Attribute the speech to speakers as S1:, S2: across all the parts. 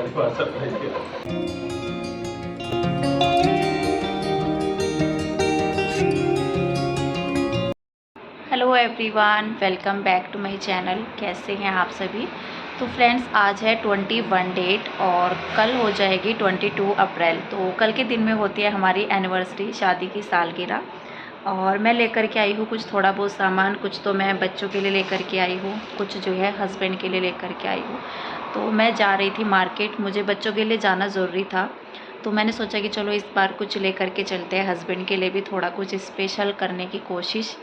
S1: दिखाने वाला surprise.
S2: Hello everyone, welcome back to my channel. कैसे हैं आप सभी। तो फ्रेंड्स, आज है 21 डेट और कल हो जाएगी 22 अप्रैल। तो कल के दिन में होती है हमारी एनिवर्सरी, शादी की सालगिरह। और मैं लेकर के आई हूँ कुछ थोड़ा बहुत सामान। कुछ तो मैं बच्चों के लिए लेकर के आई हूँ, कुछ जो है हस्बैंड के लिए लेकर के आई हूँ। तो मैं जा रही थी मार्केट, मुझे बच्चों के लिए जाना ज़रूरी था। तो मैंने सोचा कि चलो इस बार कुछ लेकर के चलते हैं, हस्बैंड के लिए भी थोड़ा कुछ स्पेशल करने की कोशिश।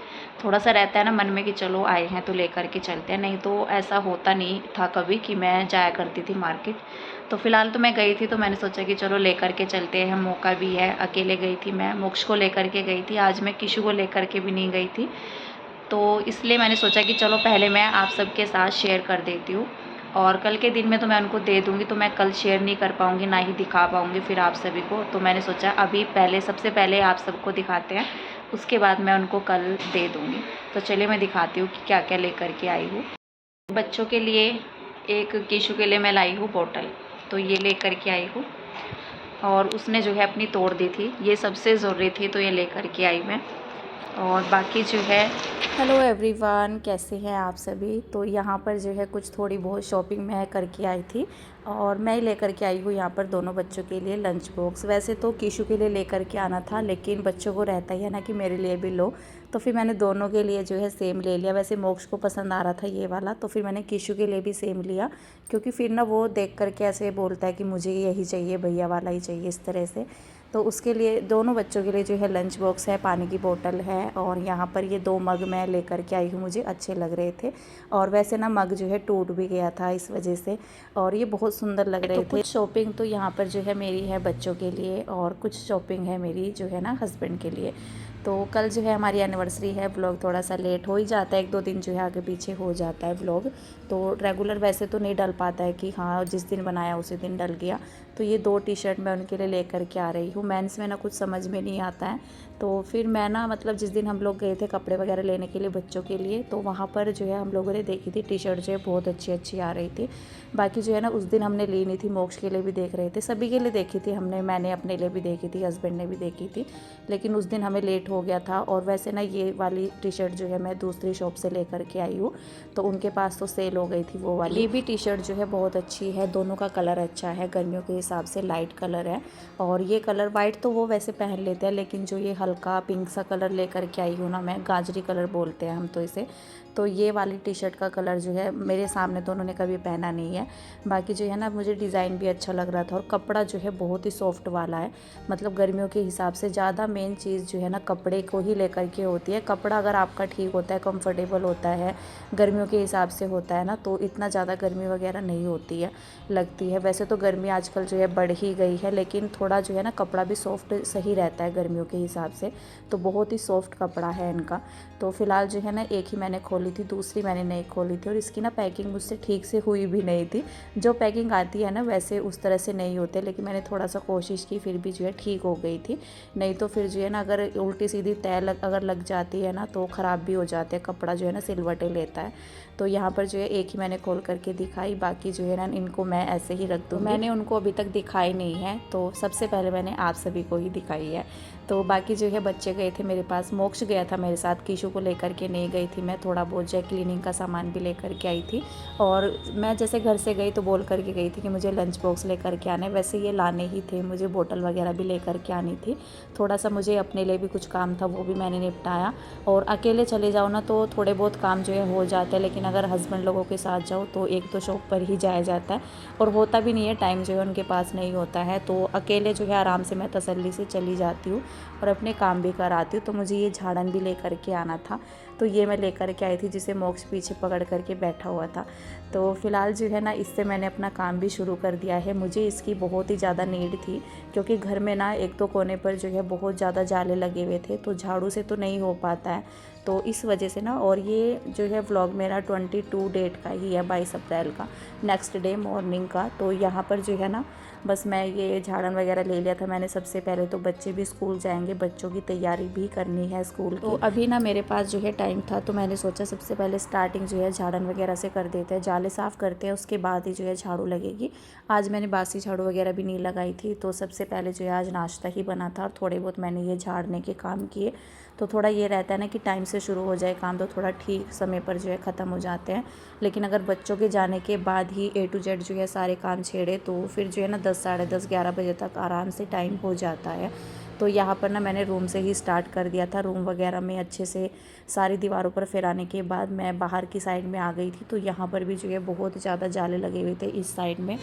S2: थोड़ा सा रहता है ना मन में कि चलो आए हैं तो लेकर के चलते हैं, नहीं तो ऐसा होता नहीं था कभी कि मैं जाया करती थी मार्केट। तो फ़िलहाल तो मैं गई थी, तो मैंने सोचा कि चलो लेकर के चलते हैं, मौका भी है। अकेले गई थी मैं, मोक्ष को लेकर के गई थी, आज मैं किशु को लेकर के भी नहीं गई थी। तो इसलिए मैंने सोचा कि चलो पहले मैं आप सबके साथ शेयर कर देती हूँ। और कल के दिन में तो मैं उनको दे दूँगी, तो मैं कल शेयर नहीं कर पाऊँगी, ना ही दिखा पाऊँगी फिर आप सभी को। तो मैंने सोचा अभी पहले, सबसे पहले आप सबको दिखाते हैं, उसके बाद मैं उनको कल दे दूँगी। तो चलिए मैं दिखाती हूँ कि क्या क्या लेकर के आई हूँ। बच्चों के लिए, एक किशु के लिए मैं लाई हूँ बॉटल, तो ये लेकर के आई हूँ। और उसने जो है अपनी तोड़ दी थी, ये सबसे ज़रूरी थी तो ये लेकर के आई मैं। और बाकी जो है, हेलो एवरीवन, कैसे हैं आप सभी। तो यहाँ पर जो है कुछ थोड़ी बहुत शॉपिंग मैं करके आई थी। और मैं ही लेकर के आई हूँ यहाँ पर दोनों बच्चों के लिए लंच बॉक्स। वैसे तो किशु के लिए लेकर के आना था, लेकिन बच्चों को रहता ही है ना कि मेरे लिए भी लो। तो फिर मैंने दोनों के लिए जो है सेम ले लिया। वैसे मोक्ष को पसंद आ रहा था ये वाला, तो फिर मैंने किशु के लिए भी सेम लिया। क्योंकि फिर ना वो देख करके ऐसे बोलता है कि मुझे यही चाहिए, भैया वाला ही चाहिए, इस तरह से। तो उसके लिए, दोनों बच्चों के लिए जो है लंच बॉक्स है, पानी की बोतल है। और यहाँ पर ये 2 मग मैं लेकर के आई हूँ, मुझे अच्छे लग रहे थे। और वैसे ना मग जो है टूट भी गया था इस वजह से, और ये बहुत सुंदर लग रहे थे। कुछ शॉपिंग तो यहाँ पर जो है मेरी है बच्चों के लिए, और कुछ शॉपिंग है मेरी जो है ना हस्बैंड के लिए। तो कल जो है हमारी एनिवर्सरी है। व्लॉग थोड़ा सा लेट हो ही जाता है, 1-2 दिन जो है आगे पीछे हो जाता है व्लॉग। तो रेगुलर वैसे तो नहीं डल पाता है कि हाँ जिस दिन बनाया उसी दिन डल गया। तो ये 2 टी-शर्ट मैं उनके लिए लेकर के आ रही हूँ। मेंस में ना कुछ समझ में नहीं आता है। तो फिर मैं ना, मतलब जिस दिन हम लोग गए थे कपड़े वगैरह लेने के लिए बच्चों के लिए, तो वहाँ पर जो है हम लोगों ने देखी थी टी-शर्ट जो है बहुत अच्छी अच्छी आ रही थी। बाकी जो है ना उस दिन हमने ली नहीं थी, मोक्ष के लिए भी देख रहे थे, सभी के लिए देखी थी हमने, मैंने अपने लिए भी देखी थी, हस्बैंड ने भी देखी थी। लेकिन उस दिन हमें लेट हो गया था। और वैसे ना ये वाली टी-शर्ट जो है मैं दूसरी शॉप से लेकर के आई हूँ, तो उनके पास तो सेल हो गई थी वो वाली। ये भी टी-शर्ट जो है बहुत अच्छी है, दोनों का कलर अच्छा है, गर्मियों के हिसाब से लाइट कलर है। और ये कलर वाइट तो वो वैसे पहन लेते हैं, लेकिन जो ये हल्का पिंक सा कलर लेकर के आई हूँ ना मैं, गाजरी कलर बोलते हैं हम तो इसे। तो ये वाली टी-शर्ट का कलर जो है मेरे सामने तो उन्होंने कभी पहना नहीं है। बाकी जो है ना मुझे डिज़ाइन भी अच्छा लग रहा था, और कपड़ा जो है बहुत ही सॉफ्ट वाला है। मतलब गर्मियों के हिसाब से ज़्यादा मेन चीज़ जो है ना कपड़े को ही लेकर के होती है। कपड़ा अगर आपका ठीक होता है, कंफर्टेबल होता है, गर्मियों के हिसाब से होता है ना, तो इतना ज़्यादा गर्मी वगैरह नहीं होती है, लगती है। वैसे तो गर्मी आजकल जो है बढ़ ही गई है, लेकिन थोड़ा जो है ना कपड़ा भी सॉफ्ट सही रहता है गर्मियों के हिसाब से। तो बहुत ही सॉफ्ट कपड़ा है इनका। तो फ़िलहाल जो है ना एक ही मैंने खोली थी, दूसरी मैंने नहीं खोली थी। और इसकी ना पैकिंग मुझसे ठीक से हुई भी नहीं थी। जो पैकिंग आती है ना वैसे उस तरह से नहीं होते, लेकिन मैंने थोड़ा सा कोशिश की, फिर भी जो है ठीक हो गई थी। नहीं तो फिर जो है ना अगर उल्टी सीधी तय अगर लग जाती है ना तो ख़राब भी हो जाते हैं, कपड़ा जो है ना सिलवटे लेता है। तो यहाँ पर जो है एक ही मैंने खोल करके दिखाई, बाकी जो है ना इनको मैं ऐसे ही रख दूँगी। मैंने उनको अभी तक दिखाई नहीं है, तो सबसे पहले मैंने आप सभी को ही दिखाई है। तो बाकी जो है बच्चे गए थे मेरे पास, मोक्ष गया था मेरे साथ, किशु को लेकर के नहीं गई थी मैं। थोड़ा बहुत जो है क्लीनिंग का सामान भी लेकर के आई थी। और मैं जैसे घर से गई तो बोल करके गई थी कि मुझे लंच बॉक्स लेकर के आने, वैसे ये लाने ही थे, मुझे बोतल वगैरह भी लेकर के आनी थी। थोड़ा सा मुझे अपने लिए भी कुछ काम था, वो भी मैंने निपटाया। और अकेले चले जाओ ना तो थोड़े बहुत काम जो है हो जाते हैं, लेकिन अगर हस्बैंड लोगों के साथ जाओ तो एक तो शॉप पर ही जाया जाता है, और होता भी नहीं है, टाइम जो है उनके पास नहीं होता है। तो अकेले जो है आराम से मैं तसल्ली से चली जाती हूँ और अपने काम भी कराती हूँ। तो मुझे ये झाड़न भी लेकर के आना था, तो ये मैं लेकर के आई थी, जिसे मोक्ष पीछे पकड़ करके बैठा हुआ था। तो फ़िलहाल जो है ना इससे मैंने अपना काम भी शुरू कर दिया है। मुझे इसकी बहुत ही ज़्यादा नीड थी, क्योंकि घर में ना एक तो कोने पर जो है बहुत ज़्यादा जाले लगे हुए थे, तो झाड़ू से तो नहीं हो पाता है। तो इस वजह से ना, और ये जो है व्लॉग मेरा 22 डेट का ही है, 22 अप्रैल का, नेक्स्ट डे मॉर्निंग का। तो यहाँ पर जो है ना बस मैं ये झाड़न वगैरह ले लिया था मैंने सबसे पहले। तो बच्चे भी स्कूल जाएंगे, बच्चों की तैयारी भी करनी है स्कूल की। तो अभी ना मेरे पास जो है टाइम था, तो मैंने सोचा सबसे पहले स्टार्टिंग जो है झाड़न वगैरह से कर देते हैं, जाले साफ़ करते हैं, उसके बाद ही जो है झाड़ू लगेगी। आज मैंने बासी झाड़ू वगैरह भी नहीं लगाई थी, तो सबसे पहले जो है आज नाश्ता ही बना था और थोड़े बहुत मैंने ये झाड़ने के काम किए। तो थोड़ा ये रहता है ना कि टाइम से शुरू हो जाए काम, तो थोड़ा ठीक समय पर जो है ख़त्म हो जाते हैं। लेकिन अगर बच्चों के जाने के बाद ही A to Z जो है सारे काम छेड़े, तो फिर जो है ना 10 साढ़े 10 11 बजे तक आराम से टाइम हो जाता है। तो यहाँ पर ना मैंने रूम से ही स्टार्ट कर दिया था। रूम वगैरह में अच्छे से सारी दीवारों पर फिराने के बाद मैं बाहर की साइड में आ गई थी। तो यहाँ पर भी जो है बहुत ज़्यादा जाले लगे हुए थे इस साइड में।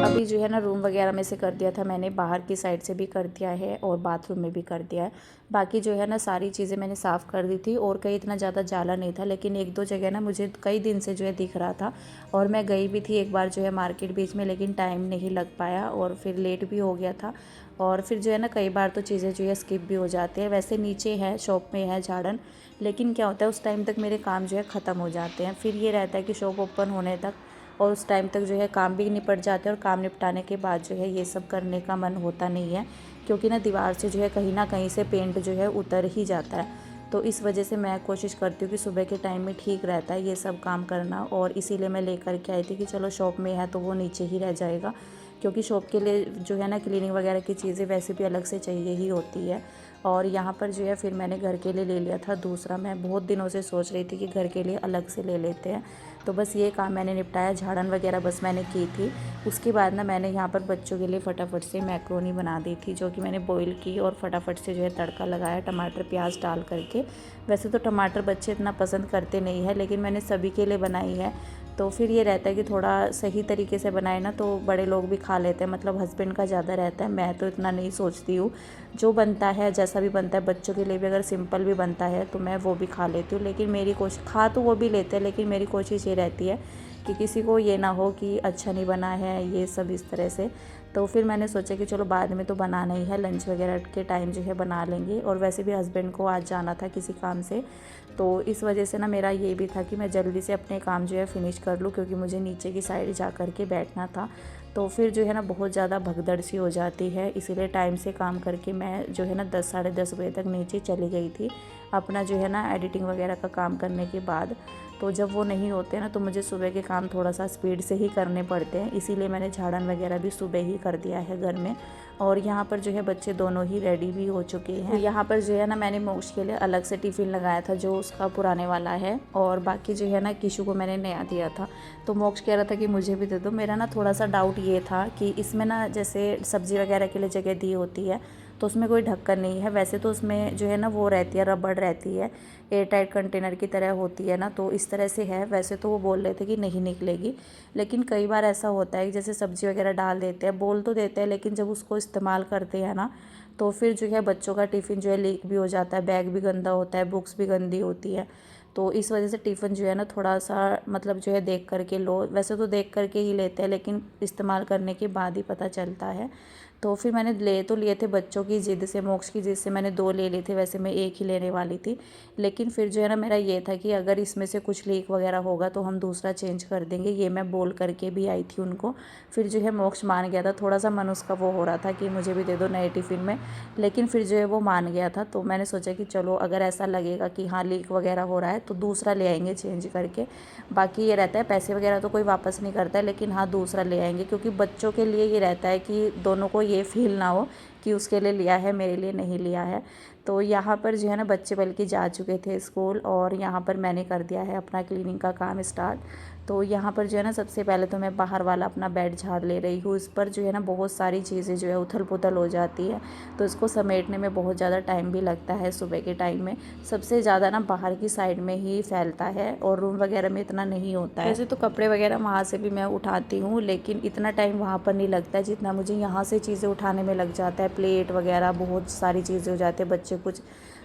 S2: अभी जो है ना रूम वगैरह में से कर दिया था मैंने, बाहर की साइड से भी कर दिया है और बाथरूम में भी कर दिया है। बाकी जो है ना सारी चीज़ें मैंने साफ़ कर दी थी और कहीं इतना ज़्यादा जाला नहीं था, लेकिन एक दो जगह ना मुझे कई दिन से जो है दिख रहा था। और मैं गई भी थी एक बार जो है मार्केट बीच में, लेकिन टाइम नहीं लग पाया और फिर लेट भी हो गया था। और फिर जो है ना कई बार तो चीज़ें जो है स्किप भी हो जाती है। वैसे नीचे है, शॉप में है झाड़न, लेकिन क्या होता है उस टाइम तक मेरे काम जो है ख़त्म हो जाते हैं। फिर ये रहता है कि शॉप ओपन होने तक और उस टाइम तक जो है काम भी निपट जाते हैं, और काम निपटाने के बाद जो है ये सब करने का मन होता नहीं है, क्योंकि ना दीवार से जो है कहीं ना कहीं से पेंट जो है उतर ही जाता है। तो इस वजह से मैं कोशिश करती हूँ कि सुबह के टाइम में ठीक रहता है ये सब काम करना, और इसीलिए मैं लेकर के आई थी कि चलो शॉप में है तो वो नीचे ही रह जाएगा, क्योंकि शॉप के लिए जो है ना क्लीनिंग वगैरह की चीज़ें वैसे भी अलग से चाहिए ही होती है। और यहाँ पर जो है फिर मैंने घर के लिए ले लिया था दूसरा। मैं बहुत दिनों से सोच रही थी कि घर के लिए अलग से ले लेते हैं, तो बस ये काम मैंने निपटाया। झाड़न वगैरह बस मैंने की थी। उसके बाद ना मैंने यहाँ पर बच्चों के लिए फटाफट से मैक्रोनी बना दी थी, जो कि मैंने बॉईल की और फटाफट से जो है तड़का लगाया टमाटर प्याज डाल करके। वैसे तो टमाटर बच्चे इतना पसंद करते नहीं है, लेकिन मैंने सभी के लिए बनाई है। तो फिर ये रहता है कि थोड़ा सही तरीके से बनाए ना तो बड़े लोग भी खा लेते हैं, मतलब हस्बैंड का ज़्यादा रहता है, मैं तो इतना नहीं सोचती हूँ। जो बनता है जैसा भी बनता है, बच्चों के लिए भी अगर सिंपल भी बनता है तो मैं वो भी खा लेती हूँ। लेकिन मेरी कोशिश, खा तो वो भी लेते हैं, लेकिन मेरी कोशिश ये रहती है कि किसी को ये ना हो कि अच्छा नहीं बना है ये सब इस तरह से। तो फिर मैंने सोचा कि चलो बाद में तो बनाना ही है, लंच वगैरह के टाइम जो है बना लेंगे। और वैसे भी हस्बैंड को आज जाना था किसी काम से, तो इस वजह से ना मेरा ये भी था कि मैं जल्दी से अपने काम जो है फ़िनिश कर लूँ, क्योंकि मुझे नीचे की साइड जा कर के बैठना था। तो फिर जो है ना बहुत ज़्यादा भगदड़ सी हो जाती है, इसीलिए टाइम से काम करके मैं जो है ना 10 साढ़े 10 बजे तक नीचे चली गई थी अपना जो है ना एडिटिंग वगैरह का काम करने के बाद। तो जब वो नहीं होते ना तो मुझे सुबह के काम थोड़ा सा स्पीड से ही करने पड़ते हैं, इसीलिए मैंने झाड़न वगैरह भी सुबह ही कर दिया है घर में। और यहाँ पर जो है बच्चे दोनों ही रेडी भी हो चुके हैं। तो यहाँ पर जो है ना मैंने मोक्ष के लिए अलग से टिफ़िन लगाया था जो उसका पुराने वाला है, और बाकी जो है ना किशु को मैंने नया दिया था। तो मोक्ष कह रहा था कि मुझे भी दे दो। मेरा ना थोड़ा सा डाउट ये था कि इसमें ना जैसे सब्ज़ी वगैरह के लिए जगह दी होती है तो उसमें कोई ढक्कन नहीं है। वैसे तो उसमें जो है ना वो रहती है, रबड़ रहती है, एयर टाइट कंटेनर की तरह होती है ना, तो इस तरह से है। वैसे तो वो बोल रहे थे कि नहीं निकलेगी, लेकिन कई बार ऐसा होता है कि जैसे सब्ज़ी वगैरह डाल देते हैं, बोल तो देते हैं, लेकिन जब उसको इस्तेमाल करते हैं ना तो फिर जो है बच्चों का टिफ़िन जो है लीक भी हो जाता है, बैग भी गंदा होता है, बुक्स भी गंदी होती है। तो इस वजह से टिफ़िन जो है ना थोड़ा सा मतलब जो है देख करके लो। वैसे तो देख करके ही लेते हैं, लेकिन इस्तेमाल करने के बाद ही पता चलता है। तो फिर मैंने ले तो लिए थे, बच्चों की ज़िद से, मोक्ष की ज़िद से मैंने 2 ले लिए थे। वैसे मैं एक ही लेने वाली थी, लेकिन फिर जो है ना मेरा ये था कि अगर इसमें से कुछ लीक वगैरह होगा तो हम दूसरा चेंज कर देंगे। ये मैं बोल करके भी आई थी उनको। फिर जो है मोक्ष मान गया था। थोड़ा सा मन उसका वो हो रहा था कि मुझे भी दे दो नए टिफ़िन में, लेकिन फिर जो है वो मान गया था। तो मैंने सोचा कि चलो अगर ऐसा लगेगा कि हाँ लीक वगैरह हो रहा है तो दूसरा ले आएंगे चेंज करके। बाकी ये रहता है पैसे वगैरह तो कोई वापस नहीं करता है, लेकिन हाँ दूसरा ले आएंगे, क्योंकि बच्चों के लिए ये रहता है कि दोनों को ये फील ना हो क्योंकि उसके लिए लिया है, मेरे लिए नहीं लिया है। तो यहाँ पर जो है ना बच्चे बल्कि जा चुके थे स्कूल और यहाँ पर मैंने कर दिया है अपना क्लीनिंग का काम स्टार्ट। तो यहाँ पर जो है ना सबसे पहले तो मैं बाहर वाला अपना बेड झाड़ ले रही हूँ। इस पर जो है ना बहुत सारी चीज़ें जो है उथल पुथल हो जाती है, तो इसको समेटने में बहुत ज़्यादा टाइम भी लगता है। सुबह के टाइम में सबसे ज़्यादा ना बाहर की साइड में ही फैलता है और रूम वगैरह में इतना नहीं होता है। वैसे तो कपड़े वगैरह वहाँ से भी मैं उठाती हूँ, लेकिन इतना टाइम वहाँ पर नहीं लगता है जितना मुझे यहाँ से चीज़ें उठाने में लग जाता है। प्लेट वगैरह बहुत सारी चीज़ें हो जाती है, बच्चे कुछ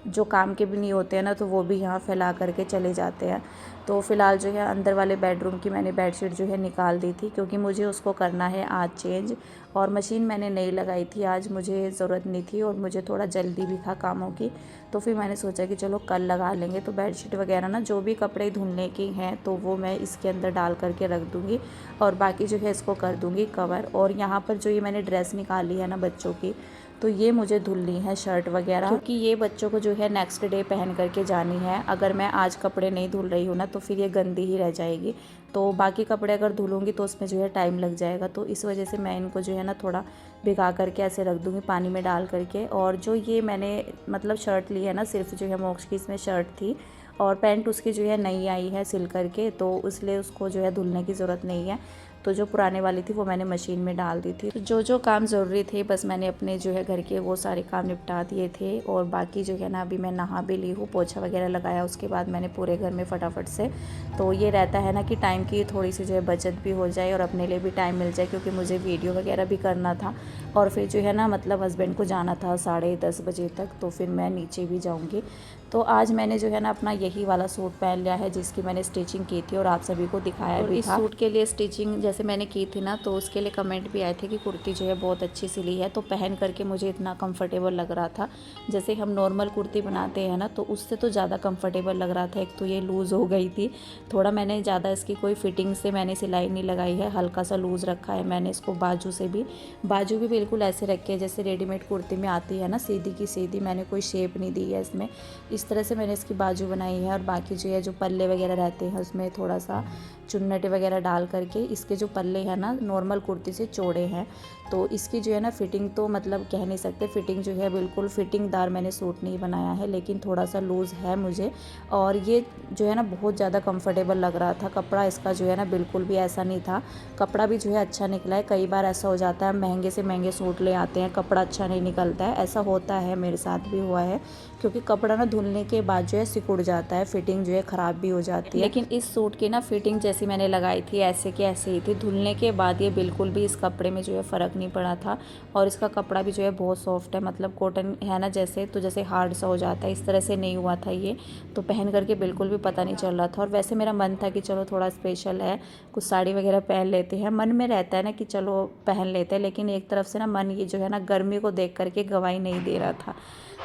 S2: जो काम के भी नहीं होते हैं ना तो वो भी यहाँ फैला करके चले जाते हैं। तो फ़िलहाल जो है अंदर वाले बेडरूम की मैंने बेडशीट जो है निकाल दी थी, क्योंकि मुझे उसको करना है आज चेंज। और मशीन मैंने नहीं लगाई थी आज, मुझे ज़रूरत नहीं थी और मुझे थोड़ा जल्दी भी था कामों की। तो फिर मैंने सोचा कि चलो कल लगा लेंगे। तो बेडशीट वगैरह ना जो भी कपड़े धुलने की हैं तो वो मैं इसके अंदर डाल करके रख दूँगी और बाकी जो है इसको कर दूँगी कवर। और यहाँ पर जो ये मैंने ड्रेस निकाली है ना बच्चों की, तो ये मुझे धुलनी है शर्ट वगैरह, क्योंकि ये बच्चों को जो है नेक्स्ट डे पहन करके जानी है। अगर मैं आज कपड़े नहीं धुल रही हूँ ना तो फिर ये गंदी ही रह जाएगी। तो बाकी कपड़े अगर धुलूँगी तो उसमें जो है टाइम लग जाएगा। तो इस वजह से मैं इनको जो है ना थोड़ा भिगा करके ऐसे रख दूँगी पानी में डाल करके। और जो ये मैंने मतलब शर्ट ली है ना, सिर्फ जो है मोक्ष की इसमें शर्ट थी और पैंट उसकी जो है नई आई है सिल करके, तो इसलिए उसको जो है धुलने की ज़रूरत नहीं है। तो जो पुराने वाली थी वो मैंने मशीन में डाल दी थी। तो जो काम ज़रूरी थे बस मैंने अपने जो है घर के वो सारे काम निपटा दिए थे। और बाकी जो है ना अभी मैं नहा भी ली हूँ, पोछा वगैरह लगाया, उसके बाद मैंने पूरे घर में फटाफट से। तो ये रहता है ना कि टाइम की थोड़ी सी जो है बचत भी हो जाए और अपने लिए भी टाइम मिल जाए, क्योंकि मुझे वीडियो वगैरह भी करना था और फिर जो है ना मतलब हस्बैंड को जाना था 10:30 बजे तक, तो फिर मैं नीचे भी जाऊँगी। तो आज मैंने जो है ना अपना यही वाला सूट पहन लिया है जिसकी मैंने स्टिचिंग की थी और आप सभी को दिखाया भी था। इस सूट के लिए स्टिचिंग जैसे मैंने की थी ना, तो उसके लिए कमेंट भी आए थे कि कुर्ती जो है बहुत अच्छी सिली है। तो पहन करके मुझे इतना कंफर्टेबल लग रहा था, जैसे हम नॉर्मल कुर्ती बनाते हैं ना तो उससे तो ज़्यादा कंफर्टेबल लग रहा था। एक तो ये लूज़ हो गई थी थोड़ा, मैंने ज़्यादा इसकी कोई फिटिंग से मैंने सिलाई नहीं लगाई है, हल्का सा लूज़ रखा है मैंने इसको। बाजू भी बिल्कुल ऐसे रखे हैं जैसे रेडीमेड कुर्ती में आती है ना, सीधी की सीधी, मैंने कोई शेप नहीं दी है इसमें। इस तरह से मैंने इसकी बाजू बनाई है। और बाकी जो है जो पल्ले वगैरह रहते हैं उसमें थोड़ा सा चुन्नटे वगैरह डाल करके, इसके जो पल्ले हैं ना नॉर्मल कुर्ती से चौड़े हैं, तो इसकी जो है ना फिटिंग तो मतलब कह नहीं सकते, फिटिंग जो है बिल्कुल फिटिंगदार मैंने सूट नहीं बनाया है, लेकिन थोड़ा सा लूज़ है मुझे। और ये जो है ना बहुत ज़्यादा कंफर्टेबल लग रहा था। कपड़ा इसका जो है ना बिल्कुल भी ऐसा नहीं था, कपड़ा भी जो है अच्छा निकला है। कई बार ऐसा हो जाता है महंगे से महंगे सूट ले आते हैं, कपड़ा अच्छा नहीं निकलता है, ऐसा होता है, मेरे साथ भी हुआ है। क्योंकि कपड़ा ना धुलने के बाद जो है सिकुड़ जाता है, फिटिंग जो है ख़राब भी हो जाती है। लेकिन इस सूट की ना फिटिंग जैसी मैंने लगाई थी ऐसे की ऐसे ही थी, धुलने के बाद ये बिल्कुल भी इस कपड़े में जो है फ़र्क नहीं पड़ा था। और इसका कपड़ा भी जो है बहुत सॉफ्ट है, मतलब कॉटन है ना जैसे, तो जैसे हार्ड सा हो जाता है इस तरह से नहीं हुआ था ये। तो पहन करके बिल्कुल भी पता नहीं चल रहा था। और वैसे मेरा मन था कि चलो थोड़ा स्पेशल है, कुछ साड़ी वगैरह पहन लेते हैं, मन में रहता है ना कि चलो पहन लेते हैं, लेकिन एक तरफ से ना मन ये जो है ना गर्मी को देख करके गवाही नहीं दे रहा था।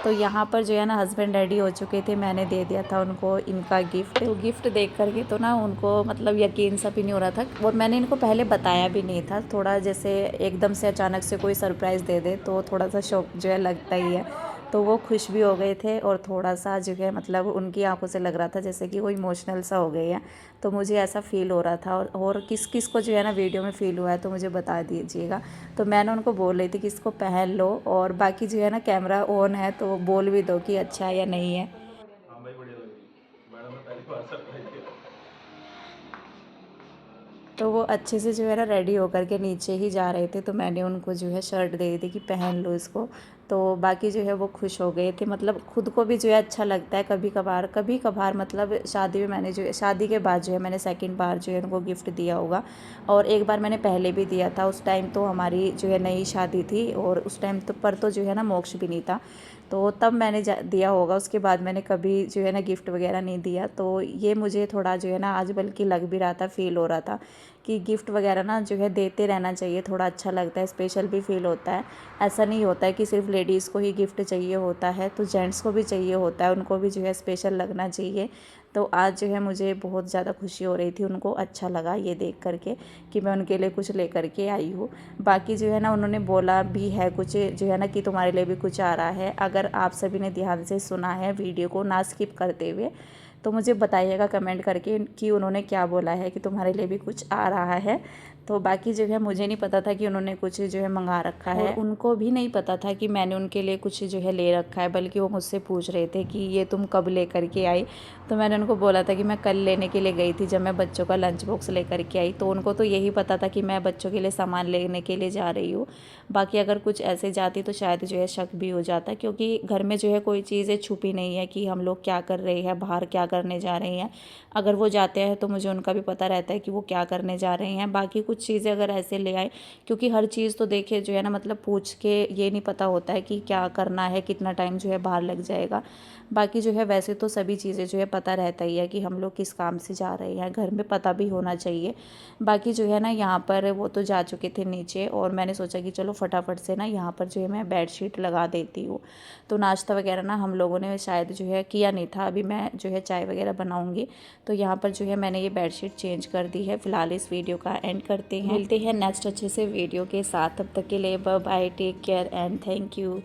S2: तो यहाँ पर जो है ना हस्बैंड रेडी हो चुके थे, मैंने दे दिया था उनको इनका गिफ्ट। तो गिफ्ट देख करके तो ना उनको मतलब यकीन सा भी नहीं हो रहा था, और मैंने इनको पहले बताया भी नहीं था। थोड़ा जैसे एकदम से अचानक से कोई सरप्राइज़ दे दे तो थोड़ा सा शौक जो है लगता ही है। तो वो खुश भी हो गए थे और थोड़ा सा जो है मतलब उनकी आंखों से लग रहा था जैसे कि वो इमोशनल सा हो गए हैं। तो मुझे ऐसा फ़ील हो रहा था। और किस किस को जो है ना वीडियो में फ़ील हुआ है तो मुझे बता दीजिएगा। तो मैंने उनको बोल रही थी कि इसको पहन लो, और बाकी जो है ना कैमरा ऑन है तो बोल भी दो कि अच्छा है या नहीं है।
S1: हाँ भाई बढ़िया लग रही, मैडम ने पहली बार सरप्राइज दिया।
S2: तो वो अच्छे से जो है ना रेडी होकर के नीचे ही जा रहे थे, तो मैंने उनको जो है शर्ट दे दी थी कि पहन लो इसको। तो बाकी जो है वो खुश हो गए थे, मतलब खुद को भी जो है अच्छा लगता है कभी कभार मतलब शादी में मैंने जो शादी के बाद जो है मैंने सेकंड बार जो है उनको गिफ्ट दिया होगा। और एक बार मैंने पहले भी दिया था, उस टाइम तो हमारी जो है नई शादी थी और उस टाइम तो पर तो जो है ना मोक्ष भी नहीं था, तो तब मैंने दिया होगा। उसके बाद मैंने कभी जो है ना गिफ्ट वगैरह नहीं दिया। तो ये मुझे थोड़ा जो है ना आज बल्कि लग भी रहा था, फ़ील हो रहा था कि गिफ्ट वगैरह ना जो है देते रहना चाहिए, थोड़ा अच्छा लगता है, स्पेशल भी फील होता है। ऐसा नहीं होता है कि सिर्फ लेडीज़ को ही गिफ्ट चाहिए होता है, तो जेंट्स को भी चाहिए होता है, उनको भी जो है स्पेशल लगना चाहिए। तो आज जो है मुझे बहुत ज़्यादा खुशी हो रही थी, उनको अच्छा लगा ये देख करके कि मैं उनके लिए कुछ लेकर के आई हूँ। बाकी जो है ना उन्होंने बोला भी है कुछ जो है ना कि तुम्हारे लिए भी कुछ आ रहा है। अगर आप सभी ने ध्यान से सुना है वीडियो को ना स्किप करते हुए, तो मुझे बताइएगा कमेंट करके कि उन्होंने क्या बोला है कि तुम्हारे लिए भी कुछ आ रहा है। तो बाकी जो है मुझे नहीं पता था कि उन्होंने कुछ जो है मंगा रखा है, और उनको भी नहीं पता था कि मैंने उनके लिए कुछ जो है ले रखा है, बल्कि वो मुझसे पूछ रहे थे कि ये तुम कब ले करके आई। तो मैंने उनको बोला था कि मैं कल लेने के लिए गई थी, जब मैं बच्चों का लंच बॉक्स लेकर के आई। तो उनको तो यही पता था कि मैं बच्चों के लिए सामान लेने के लिए जा रही हूँ। बाकी अगर कुछ ऐसे जाती तो शायद जो है शक भी हो जाता, क्योंकि घर में जो है कोई चीज़ें छुपी नहीं है कि हम लोग क्या कर रहे हैं, बाहर क्या करने जा रहे हैं। अगर वो जाते हैं तो मुझे उनका भी पता रहता है कि वो क्या करने जा रहे हैं। बाकी कुछ चीज़ें अगर ऐसे ले आए, क्योंकि हर चीज़ तो देखिए जो है ना, मतलब पूछ के ये नहीं पता होता है कि क्या करना है, कितना टाइम जो है बाहर लग जाएगा। बाकी जो है वैसे तो सभी चीज़ें जो है पता रहता ही है कि हम लोग किस काम से जा रहे हैं, घर में पता भी होना चाहिए। बाकी जो है ना, यहाँ पर वो तो जा चुके थे नीचे, और मैंने सोचा कि चलो फटाफट से ना यहाँ पर जो है मैं बेडशीट लगा देती हूँ। तो नाश्ता वगैरह ना हम लोगों ने शायद जो है किया नहीं था, अभी मैं जो है चाय वगैरह बनाऊँगी। तो यहाँ पर जो है मैंने ये बेडशीट चेंज कर दी है। फिलहाल इस वीडियो का एंड करते हैं, मिलते हैं नेक्स्ट अच्छे से वीडियो के साथ। तब तक के लिए bye bye, take care and thank you.